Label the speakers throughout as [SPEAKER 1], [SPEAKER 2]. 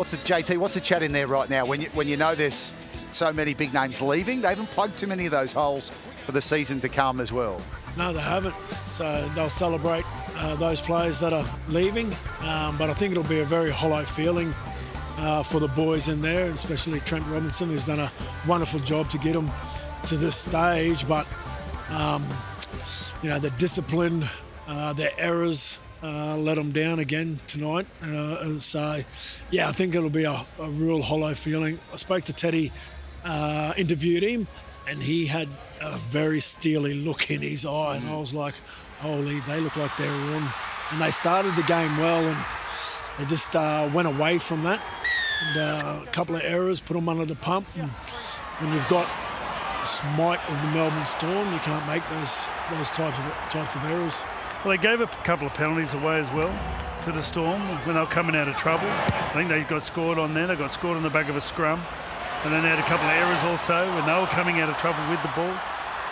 [SPEAKER 1] What's the chat in there right now when you know there's so many big names leaving? They haven't plugged too many of those holes for the season to come as well.
[SPEAKER 2] No, they haven't. So they'll celebrate those players that are leaving. But I think it'll be a very hollow feeling for the boys in there, especially Trent Robinson, who's done a wonderful job to get them to this stage. But, the discipline, their errors, let them down again tonight. I think it'll be a real hollow feeling. I spoke to Teddy, interviewed him, and he had a very steely look in his eye, and I was like, holy, they look like they're on. And they started the game well, and they just went away from that. And a couple of errors, put them under the pump. And when you've got this might of the Melbourne Storm, you can't make those types of errors.
[SPEAKER 3] Well, they gave a couple of penalties away as well to the Storm when they were coming out of trouble. I think they got scored on there. They got scored on the back of a scrum. And then they had a couple of errors also when they were coming out of trouble with the ball.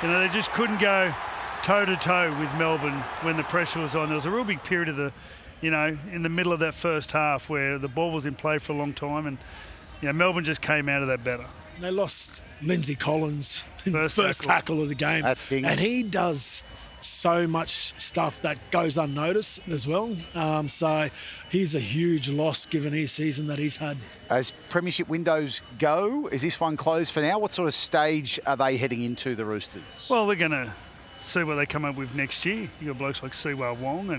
[SPEAKER 3] They just couldn't go toe-to-toe with Melbourne when the pressure was on. There was a real big period of in the middle of that first half where the ball was in play for a long time, and Melbourne just came out of that better.
[SPEAKER 2] They lost Lindsay Collins in the first tackle of the game.
[SPEAKER 1] That stings.
[SPEAKER 2] And he does so much stuff that goes unnoticed as well. So he's a huge loss given his season that he's had.
[SPEAKER 1] As premiership windows go, is this one closed for now? What sort of stage are they heading into, the Roosters?
[SPEAKER 3] Well, they're going to see what they come up with next year. You've got blokes like Siwa Wong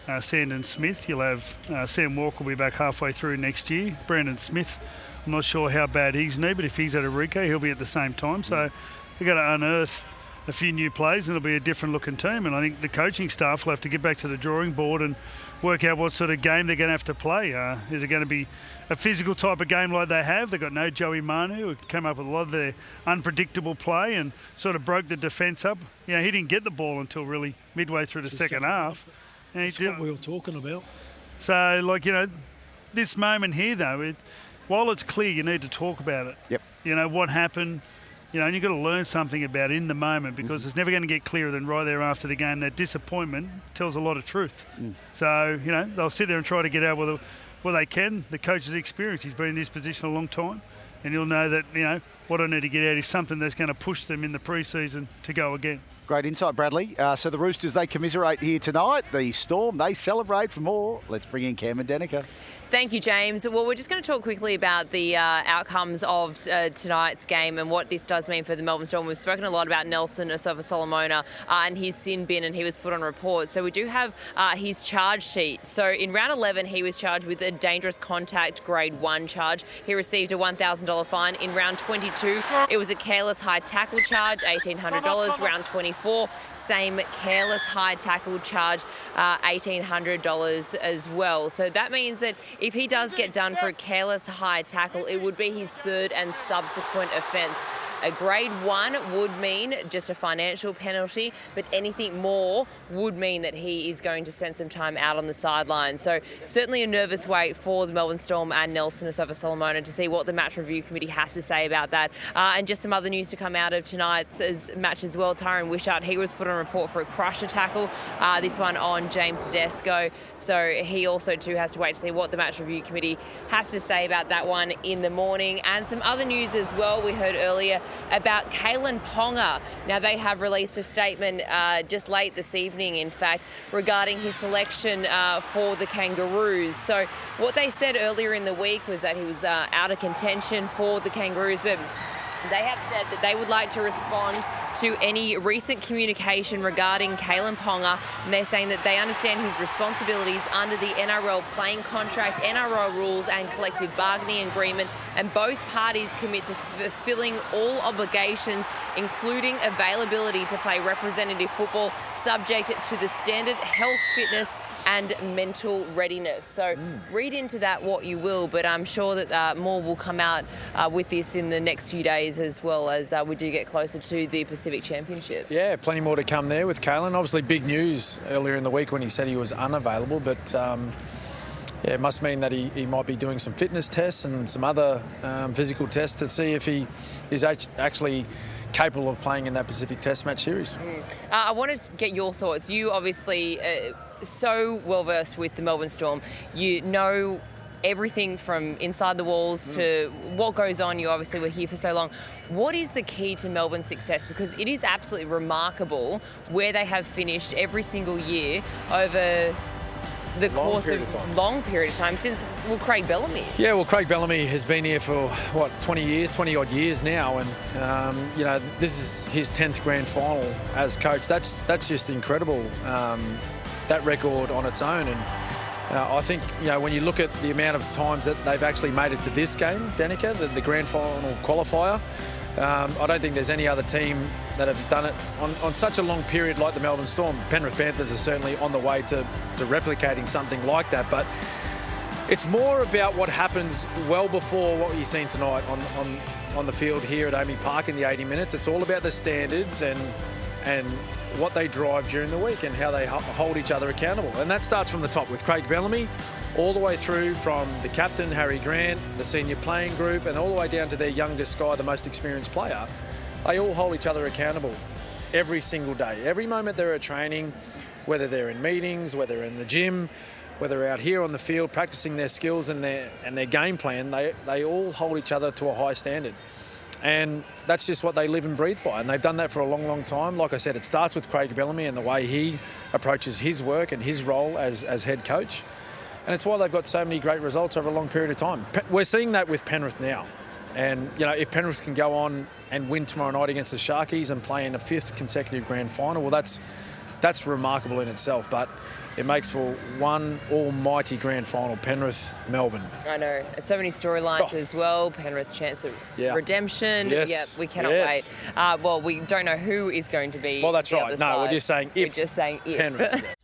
[SPEAKER 3] and Sandon Smith. You'll have Sam Walker will be back halfway through next year. Brandon Smith, I'm not sure how bad he's knee, but if he's at Arico, he'll be at the same time. So they've got to unearth a few new plays, and it'll be a different looking team. And I think the coaching staff will have to get back to the drawing board and work out what sort of game they're going to have to play. Is it going to be a physical type of game like they have? They've got no Joey Manu, who came up with a lot of their unpredictable play and sort of broke the defence up. He didn't get the ball until really midway through the second half.
[SPEAKER 2] That's what we were talking about.
[SPEAKER 3] So, this moment here, though, while it's clear, you need to talk about it.
[SPEAKER 1] Yep.
[SPEAKER 3] What happened. And you've got to learn something about it in the moment, because it's never going to get clearer than right there after the game. That disappointment tells a lot of truth. So, they'll sit there and try to get out what they can. The coach's experience, he's been in this position a long time, and he'll know that, what I need to get out is something that's going to push them in the pre-season to go again.
[SPEAKER 1] Great insight, Bradley. So the Roosters, they commiserate here tonight. The Storm, they celebrate for more. Let's bring in Cam and Danica.
[SPEAKER 4] Thank you, James. Well, we're just going to talk quickly about the outcomes of tonight's game and what this does mean for the Melbourne Storm. We've spoken a lot about Nelson Asofa-Solomona and his sin bin, and he was put on report. So we do have his charge sheet. So in round 11, he was charged with a dangerous contact grade 1 charge. He received a $1,000 fine. In round 22, it was a careless high tackle charge, $1,800. Round 24, same careless high tackle charge, $1,800 as well. So that means that if he does get done for a careless high tackle, it would be his third and subsequent offence. A grade 1 would mean just a financial penalty, but anything more would mean that he is going to spend some time out on the sideline. So certainly a nervous wait for the Melbourne Storm and Nelson Asofa-Solomona to see what the match review committee has to say about that. And just some other news to come out of tonight's match as well. Tyrone Wishart, he was put on report for a crusher tackle, this one on James Tedesco. So he also too has to wait to see what the match review committee has to say about that one in the morning. And some other news as well. We heard earlier about Kalen Ponga. Now, they have released a statement just late this evening, in fact, regarding his selection for the Kangaroos. So what they said earlier in the week was that he was out of contention for the Kangaroos, but they have said that they would like to respond to any recent communication regarding Kalen Ponga, and they're saying that they understand his responsibilities under the NRL playing contract, NRL rules and collective bargaining agreement, and both parties commit to fulfilling all obligations, including availability to play representative football, subject to the standard health, fitness and mental readiness. So read into that what you will, but I'm sure that more will come out with this in the next few days, as well as we do get closer to the Pacific Championships.
[SPEAKER 5] Yeah, plenty more to come there with Kalen. Obviously big news earlier in the week when he said he was unavailable, but it must mean that he might be doing some fitness tests and some other physical tests to see if he is actually capable of playing in that Pacific Test match series.
[SPEAKER 4] I want to get your thoughts. You obviously so well versed with the Melbourne Storm. You know everything from inside the walls to what goes on. You obviously were here for so long. What is the key to Melbourne's success? Because it is absolutely remarkable where they have finished every single year over the course of long period of time since, well, Craig Bellamy.
[SPEAKER 5] Yeah, well, Craig Bellamy has been here for, 20 odd years now. And, this is his 10th grand final as coach. That's just incredible, that record on its own. And I think, when you look at the amount of times that they've actually made it to this game, Danica, the grand final qualifier, I don't think there's any other team that have done it on such a long period like the Melbourne Storm. Penrith Panthers are certainly on the way to replicating something like that, but it's more about what happens well before what you've seen tonight on the field here at AAMI Park in the 80 minutes. It's all about the standards and what they drive during the week and how they hold each other accountable. And that starts from the top with Craig Bellamy, all the way through from the captain, Harry Grant, the senior playing group, and all the way down to their youngest guy, the most experienced player. They all hold each other accountable every single day. Every moment they're at training, whether they're in meetings, whether they're in the gym, whether they're out here on the field practicing their skills and their game plan, they all hold each other to a high standard. And that's just what they live and breathe by. And they've done that for a long, long time. Like I said, it starts with Craig Bellamy and the way he approaches his work and his role as head coach. And it's why they've got so many great results over a long period of time. We're seeing that with Penrith now. And, if Penrith can go on and win tomorrow night against the Sharkies and play in a 5th consecutive grand final, well, that's remarkable in itself. But it makes for one almighty grand final, Penrith-Melbourne.
[SPEAKER 4] I know. It's so many storylines as well. Penrith's chance of redemption.
[SPEAKER 5] Yes.
[SPEAKER 4] Yeah, we cannot wait. Well, we don't know who is going to be.
[SPEAKER 5] Well, that's
[SPEAKER 4] the
[SPEAKER 5] right.
[SPEAKER 4] other
[SPEAKER 5] No,
[SPEAKER 4] side.
[SPEAKER 5] we're just saying if.
[SPEAKER 4] We're just saying if.
[SPEAKER 5] Penrith.